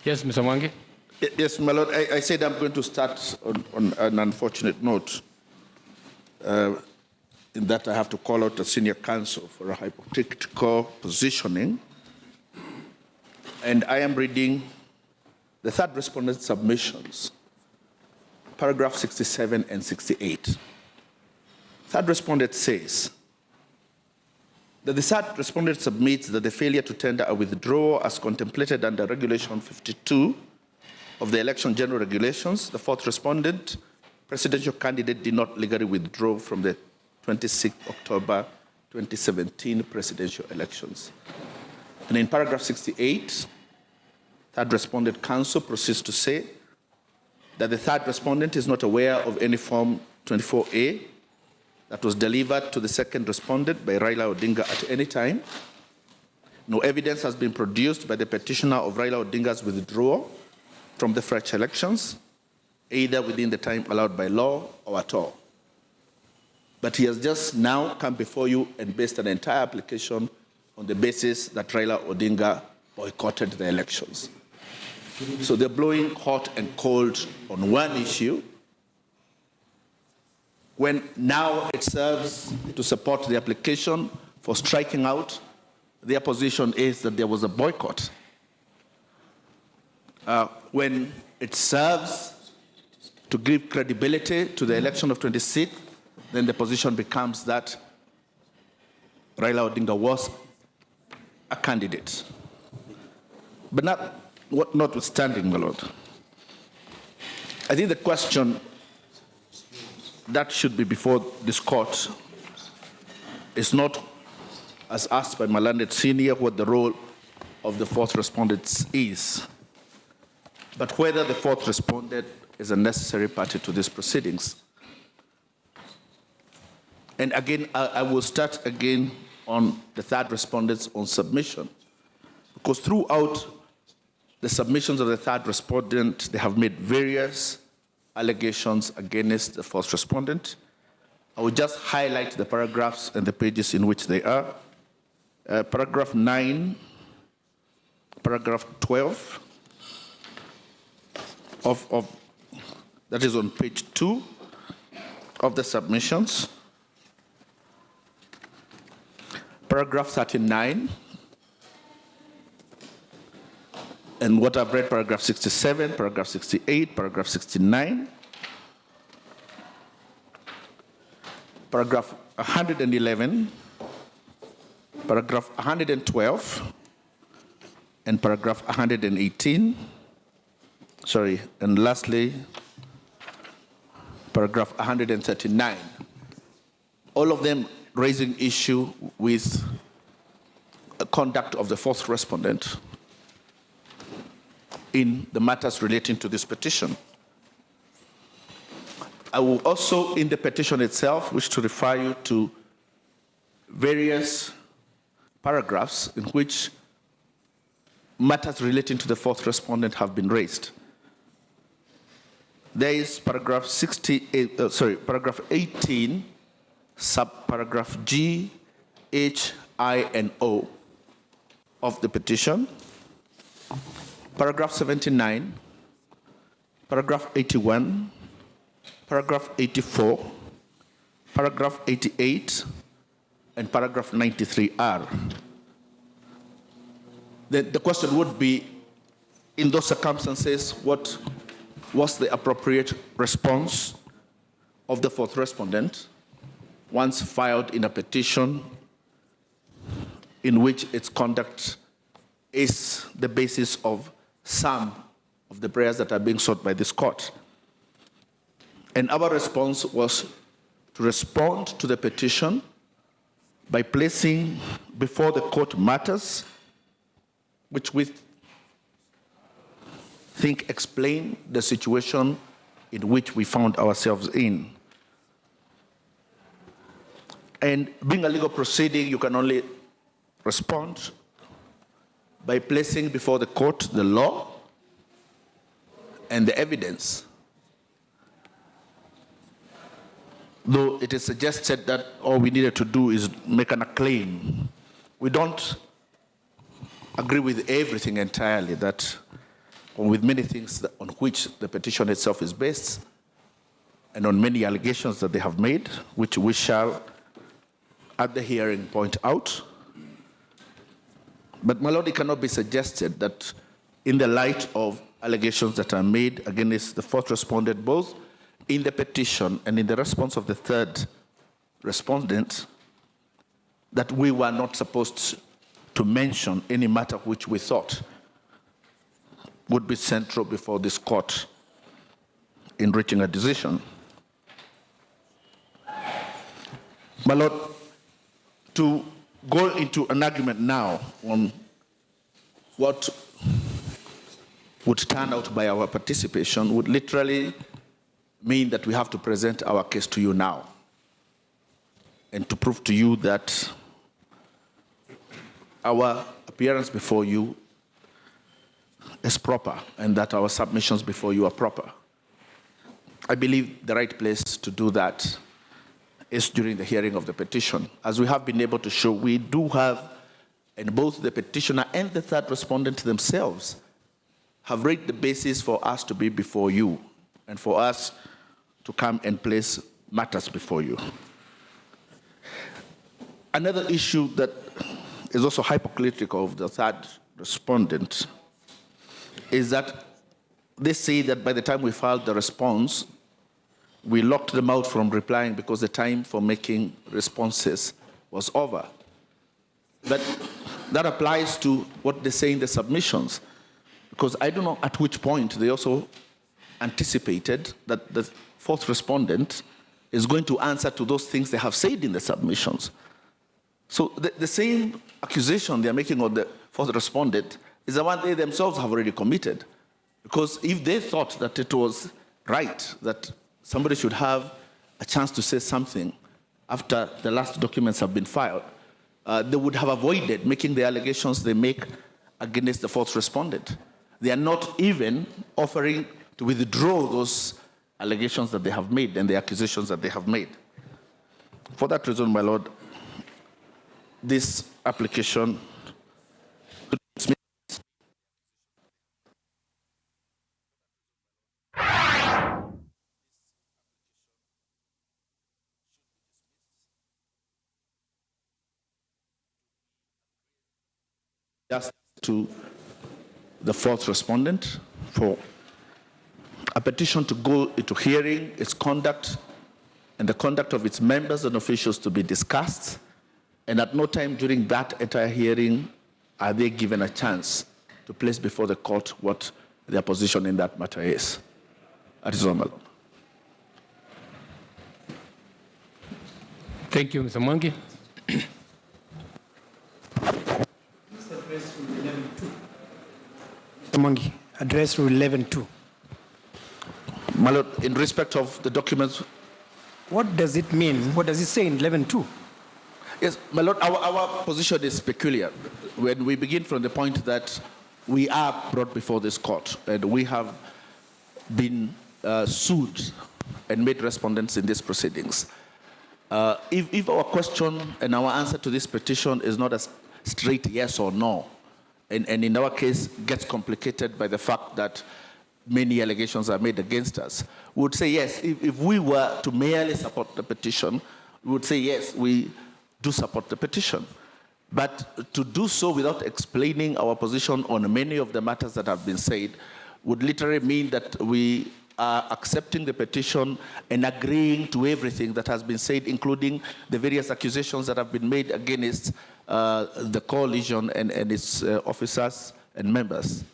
Yes, Mr. Mwangi. Yes, my lord. I said I'm going to start on an unfortunate note, in that I have to call out a senior counsel for a hypothetical positioning. And I am reading the third respondent's submissions, paragraph 67 and 68. Third respondent says that the third respondent submits that the failure to tender a withdrawal as contemplated under Regulation 52 of the Election General Regulations, the fourth respondent, presidential candidate, did not legally withdraw from the 26th October 2017 presidential elections. And in paragraph 68, third respondent counsel proceeds to say that the third respondent is not aware of any Form 24A that was delivered to the second respondent by Raila Odinga at any time. No evidence has been produced by the petitioner of Raila Odinga's withdrawal from the fresh elections, either within the time allowed by law or at all. But he has just now come before you and based an entire application on the basis that Raila Odinga boycotted the elections. So they're blowing hot and cold on one issue, when now it serves to support the application for striking out. Their position is that there was a boycott. When it serves to give credibility to the election of 26th, then the position becomes that Raila Odinga was a candidate. But notwithstanding, my lord, I think the question that should be before this court is not, as asked by my learned senior, what the role of the fourth respondent is, but whether the fourth respondent is a necessary party to these proceedings. And again, I will start again on the third respondent's own submission, because throughout the submissions of the third respondent, they have made various allegations against the fourth respondent. I will just highlight the paragraphs and the pages in which they are. Paragraph 9, paragraph 12, that is on page 2 of the submissions. Paragraph 39, and what I've read, paragraph 67, paragraph 68, paragraph 69, paragraph 111, paragraph 112, and paragraph 118, and lastly, paragraph 139. All of them raising issue with the conduct of the fourth respondent in the matters relating to this petition. I will also, in the petition itself, wish to refer you to various paragraphs in which matters relating to the fourth respondent have been raised. There is paragraph 18, subparagraph G, H, I, and O of the petition. Paragraph 79, paragraph 81, paragraph 84, paragraph 88, and paragraph 93R. The question would be, in those circumstances, what was the appropriate response of the fourth respondent once filed in a petition in which its conduct is the basis of some of the prayers that are being sought by this court. And our response was to respond to the petition by placing before the court matters which we think explain the situation in which we found ourselves in. And being a legal proceeding, you can only respond by placing before the court the law and the evidence. Though it is suggested that all we needed to do is make an acclaim. We don't agree with everything entirely that with many things on which the petition itself is based, and on many allegations that they have made, which we shall, at the hearing, point out. But, my Lord, it cannot be suggested that in the light of allegations that are made against the fourth respondent, both in the petition and in the response of the third respondent, that we were not supposed to mention any matter which we thought would be central before this court in reaching a decision. My Lord, to go into an argument now on what would turn out by our participation would literally mean that we have to present our case to you now and to prove to you that our appearance before you is proper and that our submissions before you are proper. I believe the right place to do that is during the hearing of the petition. As we have been able to show, we do have, and both the petitioner and the third respondent themselves have laid the basis for us to be before you and for us to come and place matters before you. Another issue that is also hypocritical of the third respondent is that they say that by the time we filed the response, we locked them out from replying because the time for making responses was over. But that applies to what they say in the submissions, because I don't know at which point they also anticipated that the fourth respondent is going to answer to those things they have said in the submissions. So the same accusation they're making of the fourth respondent is the one they themselves have already committed. Because if they thought that it was right, that somebody should have a chance to say something after the last documents have been filed, they would have avoided making the allegations they make against the fourth respondent. They are not even offering to withdraw those allegations that they have made and the accusations that they have made. For that reason, my Lord, this application just to the fourth respondent for a petition to go into hearing, its conduct, and the conduct of its members and officials to be discussed, and at no time during that entire hearing are they given a chance to place before the court what their position in that matter is. That is all, my Lord. Thank you, Mr. Mwangi. Mr. Mwangi, address rule 11.2. My Lord, in respect of the documents. What does it mean? What does it say in 11.2? Yes, my Lord, our position is peculiar. When we begin from the point that we are brought before this court and we have been sued and made respondents in these proceedings. If our question and our answer to this petition is not a straight yes or no, and in our case gets complicated by the fact that many allegations are made against us, we would say yes. If we were to merely support the petition, we would say yes, we do support the petition. But to do so without explaining our position on many of the matters that have been said would literally mean that we are accepting the petition and agreeing to everything that has been said, including the various accusations that have been made against the coalition and its officers and members.